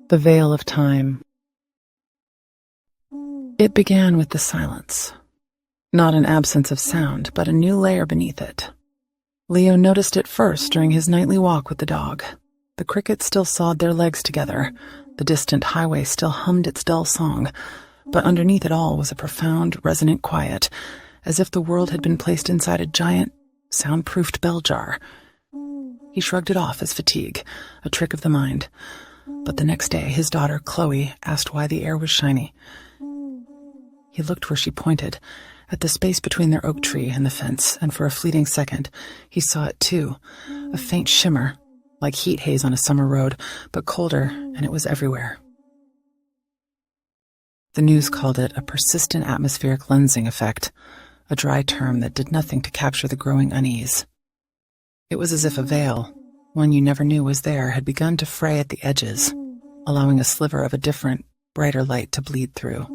The veil of time. It began with the silence. Not an absence of sound, but a new layer beneath it. Leo noticed it first during his nightly walk with the dog. The crickets still sawed their legs together. The distant highway still hummed its dull song. But underneath it all was a profound, resonant quiet, as if the world had been placed inside a giant, soundproofed bell jar. He shrugged it off as fatigue, a trick of the mind. But the next day, his daughter, Chloe, asked why the air was shiny. He looked where she pointed, at the space between their oak tree and the fence, and for a fleeting second, he saw it too, a faint shimmer, like heat haze on a summer road, but colder, and it was everywhere. The news called it a persistent atmospheric lensing effect, a dry term that did nothing to capture the growing unease. It was as if a veil, one you never knew was there, had begun to fray at the edges, allowing a sliver of a different, brighter light to bleed through.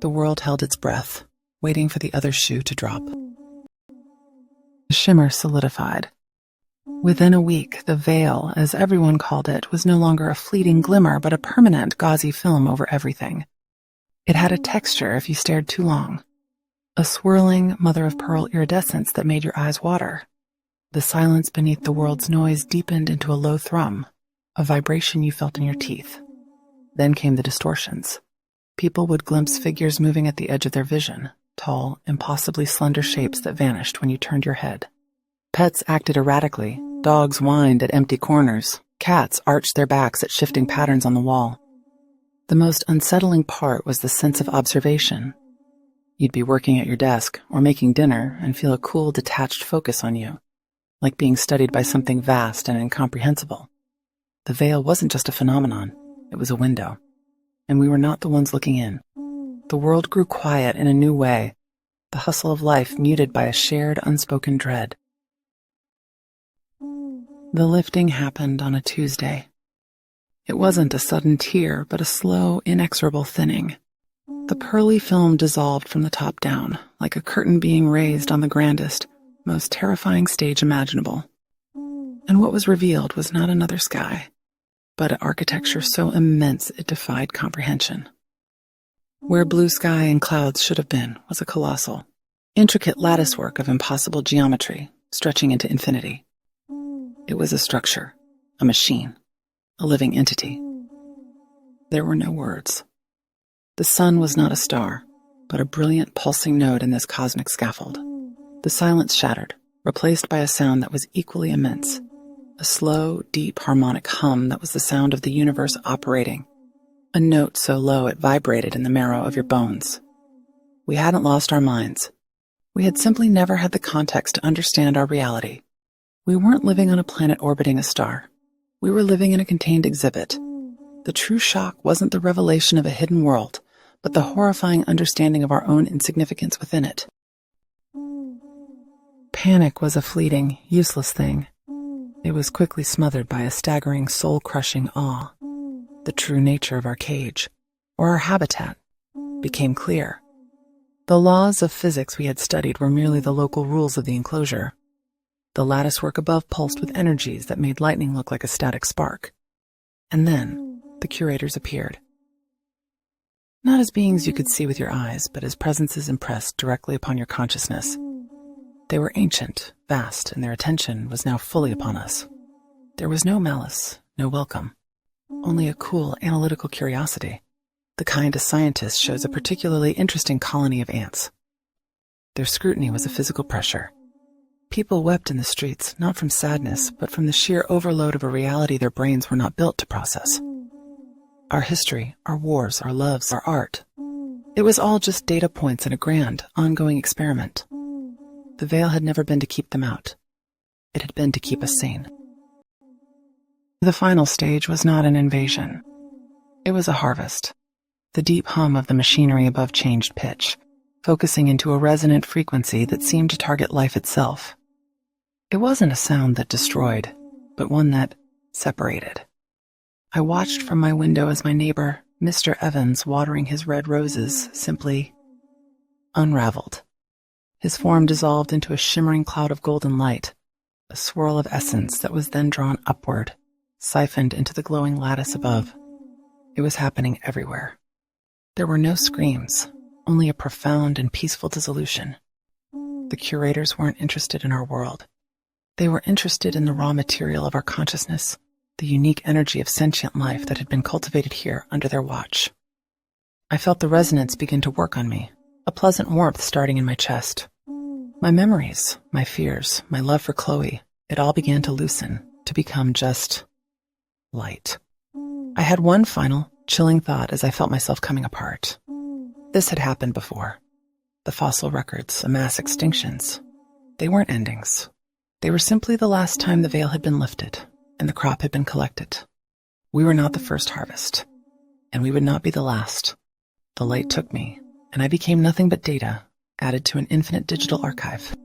The world held its breath, waiting for the other shoe to drop. The shimmer solidified. Within a week, the veil, as everyone called it, was no longer a fleeting glimmer, but a permanent gauzy film over everything. It had a texture if you stared too long, a swirling mother-of-pearl iridescence that made your eyes water. The silence beneath the world's noise deepened into a low thrum, a vibration you felt in your teeth. Then came the distortions. People would glimpse figures moving at the edge of their vision, tall, impossibly slender shapes that vanished when you turned your head. Pets acted erratically. Dogs whined at empty corners. Cats arched their backs at shifting patterns on the wall. The most unsettling part was the sense of observation. You'd be working at your desk or making dinner and feel a cool, detached focus on you, like being studied by something vast and incomprehensible. The veil wasn't just a phenomenon, it was a window. And we were not the ones looking in. The world grew quiet in a new way, the hustle of life muted by a shared, unspoken dread. The lifting happened on a Tuesday. It wasn't a sudden tear, but a slow, inexorable thinning. The pearly film dissolved from the top down, like a curtain being raised on the grandest, most terrifying stage imaginable. And what was revealed was not another sky, but an architecture so immense it defied comprehension. Where blue sky and clouds should have been was a colossal, intricate latticework of impossible geometry, stretching into infinity. It was a structure, a machine, a living entity. There were no words. The sun was not a star, but a brilliant pulsing node in this cosmic scaffold. The silence shattered, replaced by a sound that was equally immense. A slow, deep harmonic hum that was the sound of the universe operating. A note so low it vibrated in the marrow of your bones. We hadn't lost our minds. We had simply never had the context to understand our reality. We weren't living on a planet orbiting a star. We were living in a contained exhibit. The true shock wasn't the revelation of a hidden world, but the horrifying understanding of our own insignificance within it. Panic was a fleeting, useless thing. It was quickly smothered by a staggering, soul-crushing awe. The true nature of our cage, or our habitat, became clear. The laws of physics we had studied were merely the local rules of the enclosure. The latticework above pulsed with energies that made lightning look like a static spark. And then, the Curators appeared. Not as beings you could see with your eyes, but as presences impressed directly upon your consciousness. They were ancient, vast, and their attention was now fully upon us. There was no malice, no welcome, only a cool, analytical curiosity, the kind a scientist shows a particularly interesting colony of ants. Their scrutiny was a physical pressure. People wept in the streets, not from sadness, but from the sheer overload of a reality their brains were not built to process. Our history, our wars, our loves, our art. It was all just data points in a grand, ongoing experiment. The veil had never been to keep them out. It had been to keep us sane. The final stage was not an invasion. It was a harvest. The deep hum of the machinery above changed pitch, focusing into a resonant frequency that seemed to target life itself. It wasn't a sound that destroyed, but one that separated. I watched from my window as my neighbor, Mr. Evans, watering his red roses, simply unraveled. His form dissolved into a shimmering cloud of golden light, a swirl of essence that was then drawn upward, siphoned into the glowing lattice above. It was happening everywhere. There were no screams, only a profound and peaceful dissolution. The curators weren't interested in our world. They were interested in the raw material of our consciousness, the unique energy of sentient life that had been cultivated here under their watch. I felt the resonance begin to work on me, a pleasant warmth starting in my chest. My memories, my fears, my love for Chloe, it all began to loosen, to become just light. I had one final, chilling thought as I felt myself coming apart. This had happened before. The fossil records, the mass extinctions. They weren't endings. They were simply the last time the veil had been lifted and the crop had been collected. We were not the first harvest, and we would not be the last. The light took me, and I became nothing but data, added to an infinite digital archive.